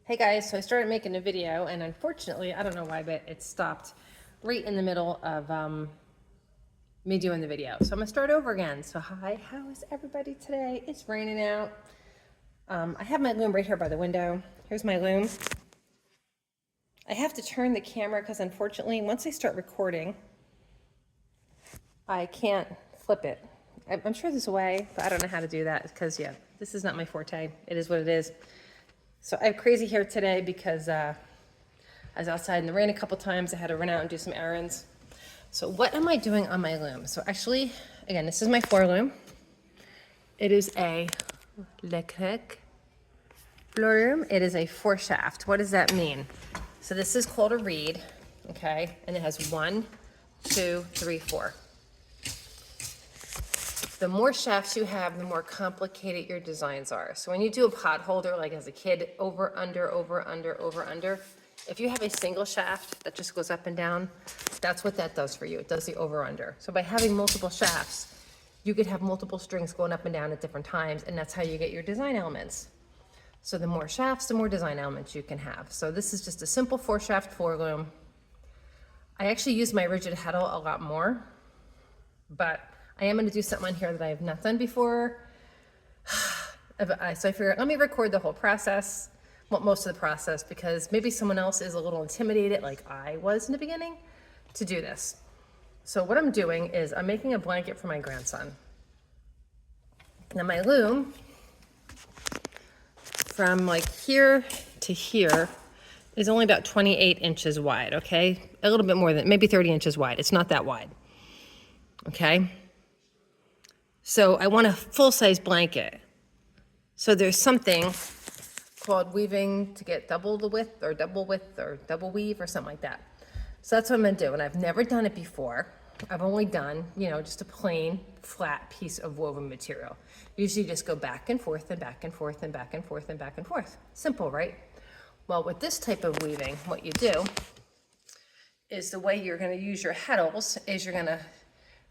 Hey guys, so I started making a video and unfortunately, I don't know why, but it stopped right in the middle of me doing the video. So I'm gonna start over again. So hi, how is everybody today? It's raining out. I have my loom right here by the window. Here's my loom. I have to turn the camera because unfortunately, once I start recording, I can't flip it. I'm sure there's a way, but I don't know how to do that because yeah, this is not my forte. It is what it is. So I have crazy hair today because I was outside in the rain a couple times. I had to run out and do some errands. So what am I doing on my loom? So actually, again, this is my floor loom. It is a Leclerc floor loom. It is a 4-shaft. What does that mean? So this is called a reed, okay? And it has 1, 2, 3, 4. The more shafts you have, the more complicated your designs are. So when you do a pot holder, like as a kid, over, under, over, under, over, under, if you have a single shaft that just goes up and down, that's what that does for you. It does the over, under. So by having multiple shafts, you could have multiple strings going up and down at different times, and that's how you get your design elements. So the more shafts, the more design elements you can have. So this is just a simple 4-shaft floor loom. I actually use my rigid heddle a lot more, but I am going to do something on here that I have not done before. So I figured, let me record the whole process, well, most of the process, because maybe someone else is a little intimidated, like I was in the beginning, to do this. So what I'm doing is I'm making a blanket for my grandson. Now my loom, from like here to here, is only about 28 inches wide, okay? A little bit more than, maybe 30 inches wide. It's not that wide, okay? So I want a full-size blanket. So there's something called weaving to get double the width or double weave or something like that. So that's what I'm gonna do, and I've never done it before. I've only done, just a plain flat piece of woven material. Usually just go back and forth and back and forth and back and forth and back and forth. Simple, right? Well, with this type of weaving, what you do is the way you're gonna use your heddles is you're gonna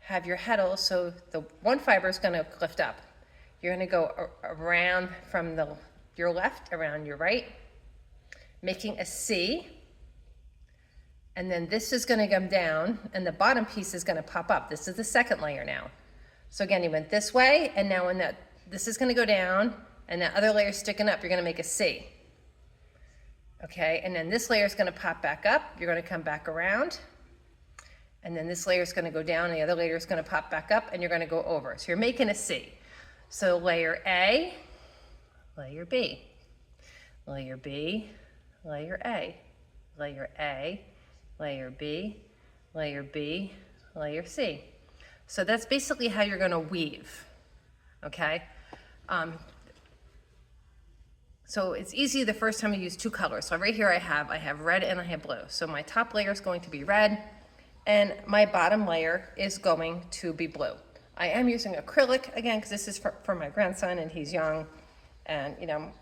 have your heddle, so the one fiber is going to lift up. You're going to go around from your left around your right, making a C, and then this is going to come down, and the bottom piece is going to pop up. This is the second layer now. So again, you went this way, and now when this is going to go down, and that other layer is sticking up, you're going to make a C. Okay, and then this layer is going to pop back up. You're going to come back around. And then this layer is going to go down, and the other layer is going to pop back up, and you're going to go over. So you're making a C. So layer A, layer B, layer B, layer A, layer A, layer B, layer B, layer C. So that's basically how you're going to weave, okay? So it's easy the first time you use 2 colors. So right here I have red and I have blue. So my top layer is going to be red, and my bottom layer is going to be blue. I am using acrylic again because this is for my grandson and he's young, and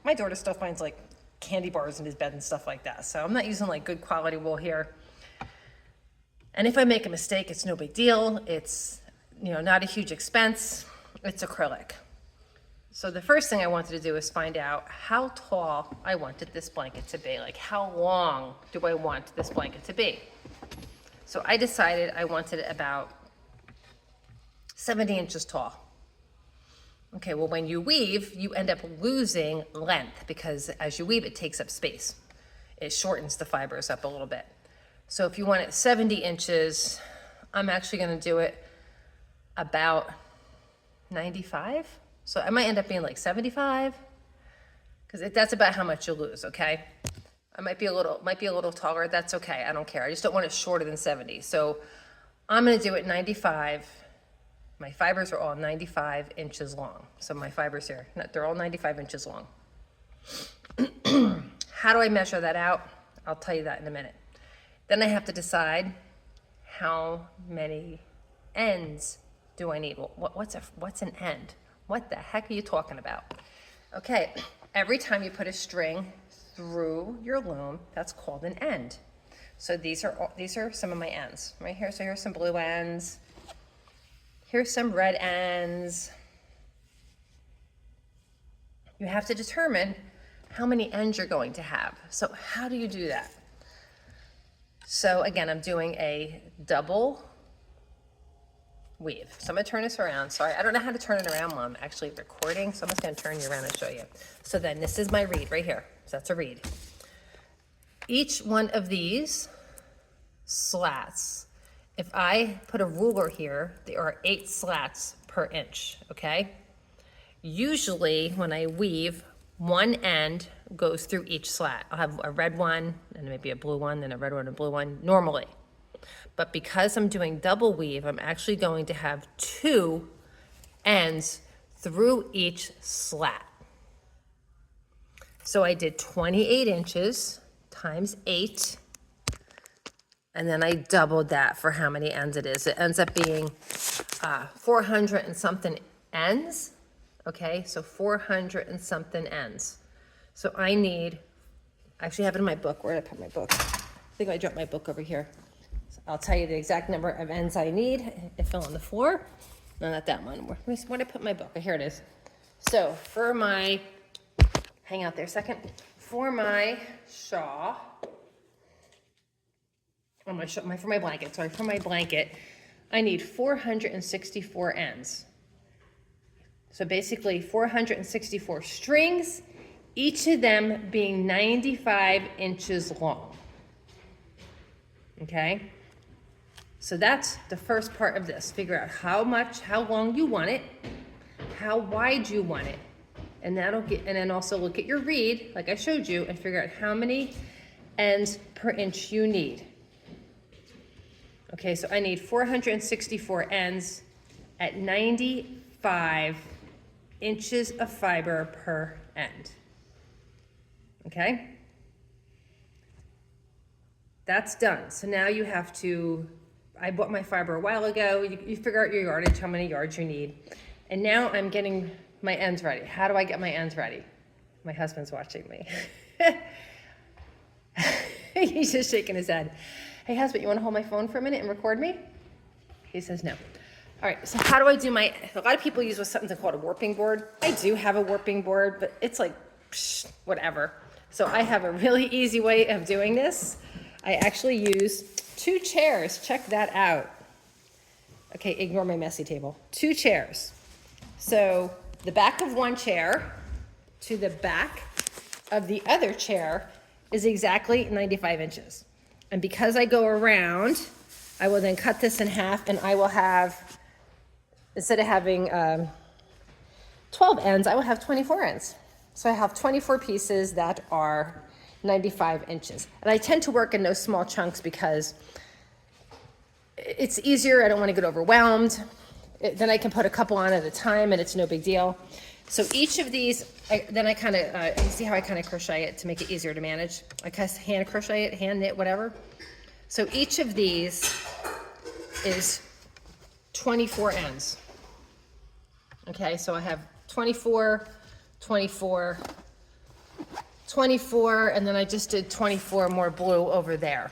my daughter still finds like candy bars in his bed and stuff like that, so I'm not using like good quality wool here. And if I make a mistake, it's no big deal. It's not a huge expense. It's acrylic. So the first thing I wanted to do is find out how tall I wanted this blanket to be. Like, how long do I want this blanket to be? So I decided I wanted it about 70 inches tall. Okay, well, when you weave, you end up losing length because as you weave, it takes up space. It shortens the fibers up a little bit. So if you want it 70 inches, I'm actually gonna do it about 95. So I might end up being like 75, because that's about how much you lose, okay? I might be a little taller. That's okay. I don't care. I just don't want it shorter than 70. So I'm going to do it 95. My fibers are all 95 inches long. So my fibers here, they're all 95 inches long. How do I measure that out? I'll tell you that in a minute. Then I have to decide how many ends do I need. What's an end? What the heck are you talking about? Okay, every time you put a string through your loom, that's called an end. So these are some of my ends right here. So here's some blue ends. Here's some red ends. You have to determine how many ends you're going to have. So how do you do that? So again, I'm doing a double weave. So I'm gonna turn this around. Sorry, I don't know how to turn it around while I'm actually recording, so I'm just gonna turn you around and show you. So then this is my reed right here. So that's a reed. Each one of these slats, if I put a ruler here, there are 8 slats per inch, okay? Usually when I weave, one end goes through each slat. I'll have a red one and maybe a blue one, then a red one and a blue one normally. But because I'm doing double weave, I'm actually going to have 2 ends through each slat. So I did 28 inches times 8, and then I doubled that for how many ends it is. It ends up being 400 and something ends, okay? So 400 and something ends. So I need, I actually have it in my book. Where did I put my book? I think I dropped my book over here. So I'll tell you the exact number of ends I need. It fell on the floor. No, not that one. Where did I put my book? Oh, here it is. So for my, hang out there a second. For my shawl, for my blanket, sorry, for my blanket, I need 464 ends. So basically 464 strings, each of them being 95 inches long. Okay? So that's the first part of this. Figure out how long you want it, how wide you want it. And then also look at your reed, like I showed you, and figure out how many ends per inch you need. Okay, so I need 464 ends at 95 inches of fiber per end. Okay? That's done. So now you have to, I bought my fiber a while ago. You figure out your yardage, how many yards you need. And now I'm getting my ends ready. How do I get my ends ready? My husband's watching me. He's just shaking his head. Hey, husband, you want to hold my phone for a minute and record me? He says no. All right, so how do I do my, a lot of people use something called a warping board. I do have a warping board, but it's like, whatever. So I have a really easy way of doing this. I actually use 2 chairs. Check that out. Okay, ignore my messy table. 2 chairs. So the back of one chair to the back of the other chair is exactly 95 inches. And because I go around, I will then cut this in half, and I will have, instead of having 12 ends, I will have 24 ends. So I have 24 pieces that are 95 inches. And I tend to work in those small chunks because it's easier. I don't want to get overwhelmed. Then I can put a couple on at a time and it's no big deal. So each of these, then I kind of, see how I kind of crochet it to make it easier to manage? I kind of hand crochet it, hand knit, whatever. So each of these is 24 ends. Okay, so I have 24, 24, 24, and then I just did 24 more blue over there.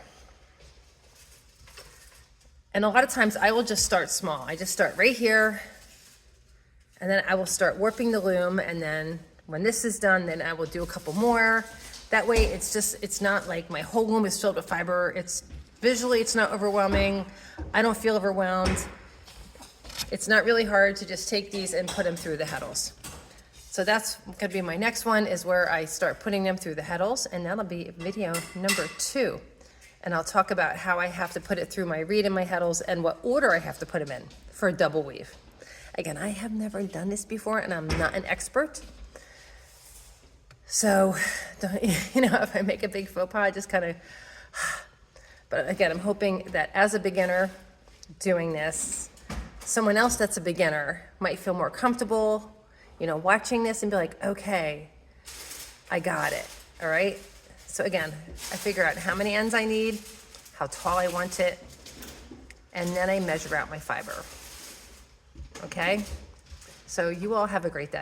And a lot of times I will just start small. I just start right here, and then I will start warping the loom, and then when this is done, then I will do a couple more. That way it's not like my whole loom is filled with fiber. Visually, it's not overwhelming. I don't feel overwhelmed. It's not really hard to just take these and put them through the heddles. So that's gonna be my next one, is where I start putting them through the heddles, and that'll be video number 2. And I'll talk about how I have to put it through my reed and my heddles and what order I have to put them in for a double weave. Again, I have never done this before, and I'm not an expert. So, if I make a big faux pas, I just kind of, but again, I'm hoping that as a beginner doing this, someone else that's a beginner might feel more comfortable, watching this and be like, okay, I got it, all right? So again, I figure out how many ends I need, how tall I want it, and then I measure out my fiber, okay? So you all have a great day.